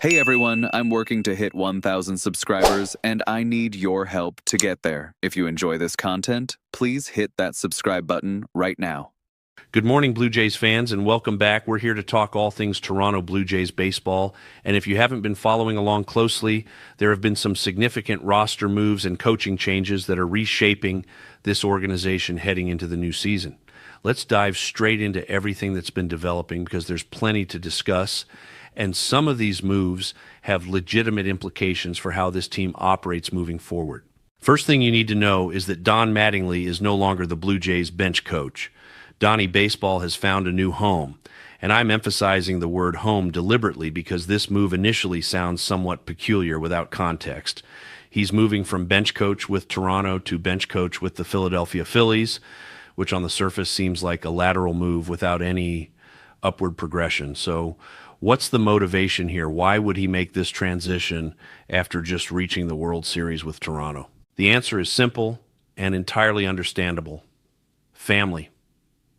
Hey everyone, I'm working to hit 1,000 subscribers, and I need your help to get there. If you enjoy this content, please hit that subscribe button right now. Good morning, Blue Jays fans, and welcome back. We're here to talk all things Toronto Blue Jays baseball. And if you haven't been following along closely, there have been some significant roster moves and coaching changes that are reshaping this organization heading into the new season. Let's dive straight into everything that's been developing because there's plenty to discuss. And some of these moves have legitimate implications for how this team operates moving forward. First thing you need to know is that Don Mattingly is no longer the Blue Jays bench coach. Donnie Baseball has found a new home, and I'm emphasizing the word home deliberately because this move initially sounds somewhat peculiar without context. He's moving from bench coach with Toronto to bench coach with the Philadelphia Phillies, which on the surface seems like a lateral move without any upward progression. So what's the motivation here? Why would he make this transition after just reaching the World Series with Toronto? The answer is simple and entirely understandable. Family.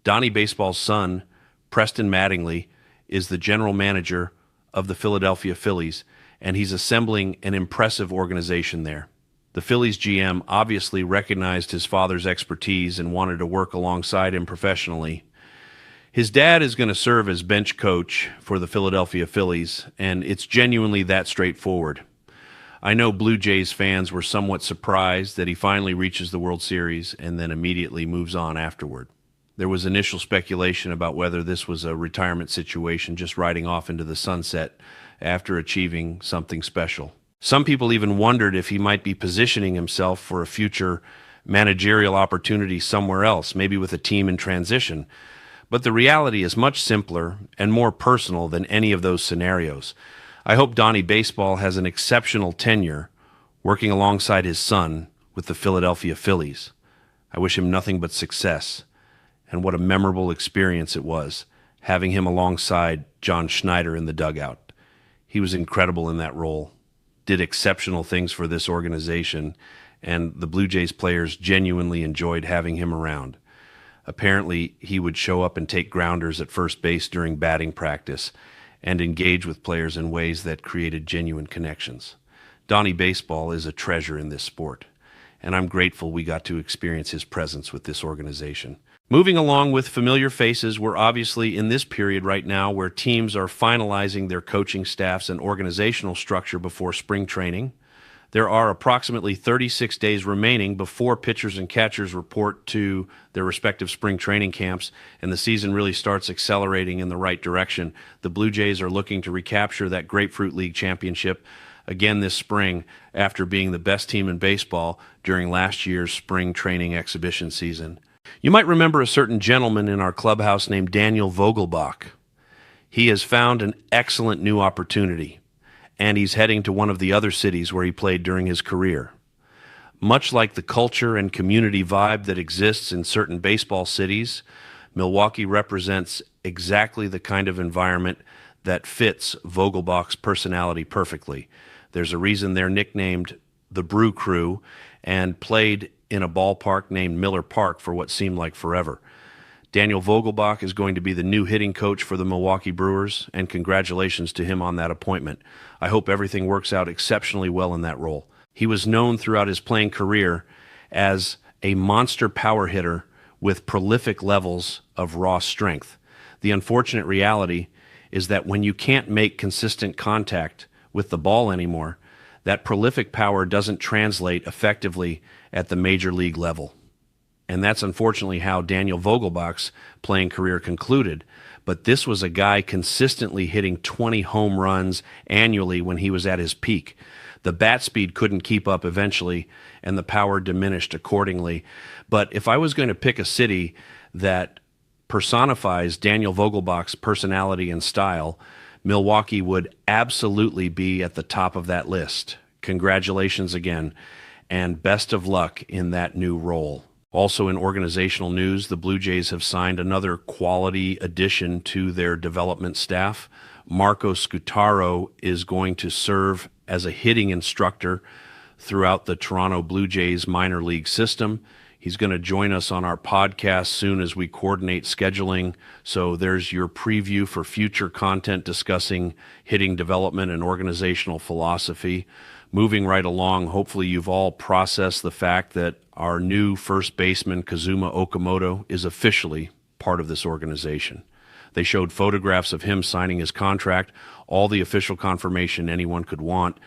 Donnie Baseball's son, Preston Mattingly, is the general manager of the Philadelphia Phillies, and he's assembling an impressive organization there. The Phillies GM obviously recognized his father's expertise and wanted to work alongside him professionally. His dad is going to serve as bench coach for the Philadelphia Phillies, and it's genuinely that straightforward. I know Blue Jays fans were somewhat surprised that he finally reaches the World Series and then immediately moves on afterward. There was initial speculation about whether this was a retirement situation, just riding off into the sunset after achieving something special. Some people even wondered if he might be positioning himself for a future managerial opportunity somewhere else, maybe with a team in transition. But the reality is much simpler and more personal than any of those scenarios. I hope Donnie Baseball has an exceptional tenure working alongside his son with the Philadelphia Phillies. I wish him nothing but success. And what a memorable experience it was, having him alongside John Schneider in the dugout. He was incredible in that role, did exceptional things for this organization, and the Blue Jays players genuinely enjoyed having him around. Apparently, he would show up and take grounders at first base during batting practice and engage with players in ways that created genuine connections. Donnie Baseball is a treasure in this sport, and I'm grateful we got to experience his presence with this organization. Moving along with familiar faces, we're obviously in this period right now where teams are finalizing their coaching staffs and organizational structure before spring training. There are approximately 36 days remaining before pitchers and catchers report to their respective spring training camps, and the season really starts accelerating in the right direction. The Blue Jays are looking to recapture that Grapefruit League championship again this spring after being the best team in baseball during last year's spring training exhibition season. You might remember a certain gentleman in our clubhouse named Daniel Vogelbach. He has found an excellent new opportunity, and he's heading to one of the other cities where he played during his career. Much like the culture and community vibe that exists in certain baseball cities, Milwaukee represents exactly the kind of environment that fits Vogelbach's personality perfectly. There's a reason they're nicknamed the Brew Crew and played in a ballpark named Miller Park for what seemed like forever. Daniel Vogelbach is going to be the new hitting coach for the Milwaukee Brewers, and congratulations to him on that appointment. I hope everything works out exceptionally well in that role. He was known throughout his playing career as a monster power hitter with prolific levels of raw strength. The unfortunate reality is that when you can't make consistent contact with the ball anymore, that prolific power doesn't translate effectively at the major league level. And that's unfortunately how Daniel Vogelbach's playing career concluded. But this was a guy consistently hitting 20 home runs annually when he was at his peak. The bat speed couldn't keep up eventually, and the power diminished accordingly. But if I was going to pick a city that personifies Daniel Vogelbach's personality and style, Milwaukee would absolutely be at the top of that list. Congratulations again, and best of luck in that new role. Also in organizational news, the Blue Jays have signed another quality addition to their development staff. Marco Scutaro is going to serve as a hitting instructor throughout the Toronto Blue Jays minor league system. He's going to join us on our podcast soon as we coordinate scheduling. So there's your preview for future content discussing hitting development and organizational philosophy. Moving right along, hopefully you've all processed the fact that our new first baseman, Kazuma Okamoto, is officially part of this organization. They showed photographs of him signing his contract, all the official confirmation anyone could want,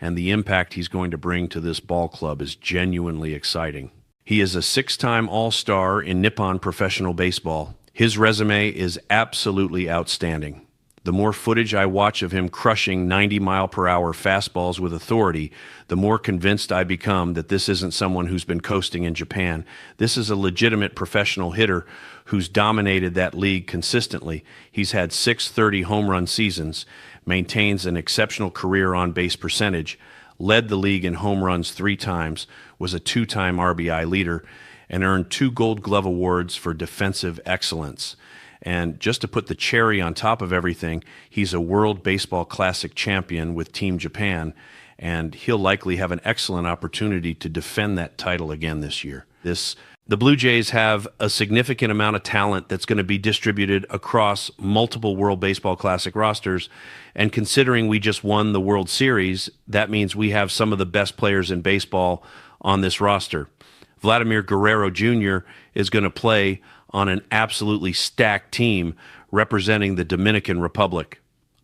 and the impact he's going to bring to this ball club is genuinely exciting. He is a 6-time All-Star in Nippon professional baseball. His resume is absolutely outstanding. The more footage I watch of him crushing 90-mile-per-hour fastballs with authority, the more convinced I become that this isn't someone who's been coasting in Japan. This is a legitimate professional hitter who's dominated that league consistently. He's had 630 home run seasons, maintains an exceptional career on-base percentage, led the league in home runs 3 times, was a 2-time RBI leader, and earned 2 Gold Glove awards for defensive excellence. And just to put the cherry on top of everything, he's a World Baseball Classic champion with Team Japan, and he'll likely have an excellent opportunity to defend that title again this year. The Blue Jays have a significant amount of talent that's going to be distributed across multiple World Baseball Classic rosters, and considering we just won the World Series, that means we have some of the best players in baseball on this roster. Vladimir Guerrero Jr. is going to play on an absolutely stacked team representing the Dominican Republic.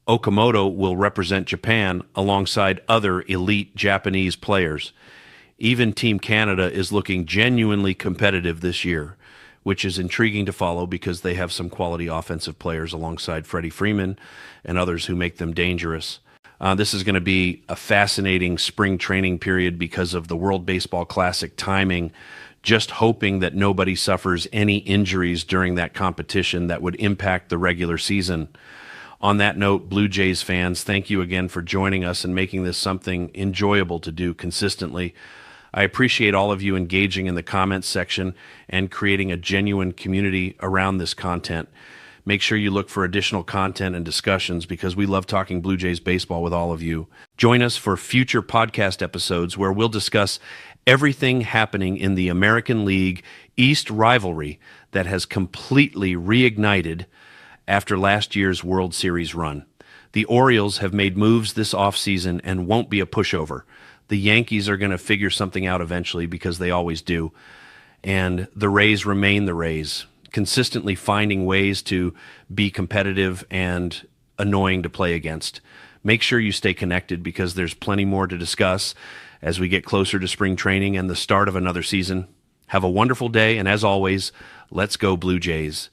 Okamoto will represent Japan alongside other elite Japanese players. Even Team Canada is looking genuinely competitive this year, which is intriguing to follow because they have some quality offensive players alongside Freddie Freeman and others who make them dangerous. This is going to be a fascinating spring training period because of the World Baseball Classic timing, just hoping that nobody suffers any injuries during that competition that would impact the regular season. On that note, Blue Jays fans, thank you again for joining us and making this something enjoyable to do consistently. I appreciate all of you engaging in the comments section and creating a genuine community around this content. Make sure you look for additional content and discussions because we love talking Blue Jays baseball with all of you. Join us for future podcast episodes where we'll discuss everything happening in the American League East rivalry that has completely reignited after last year's World Series run. The Orioles have made moves this offseason and won't be a pushover. The Yankees are going to figure something out eventually because they always do. And the Rays remain the Rays, consistently finding ways to be competitive and annoying to play against. Make sure you stay connected because there's plenty more to discuss as we get closer to spring training and the start of another season. Have a wonderful day, and as always, let's go Blue Jays.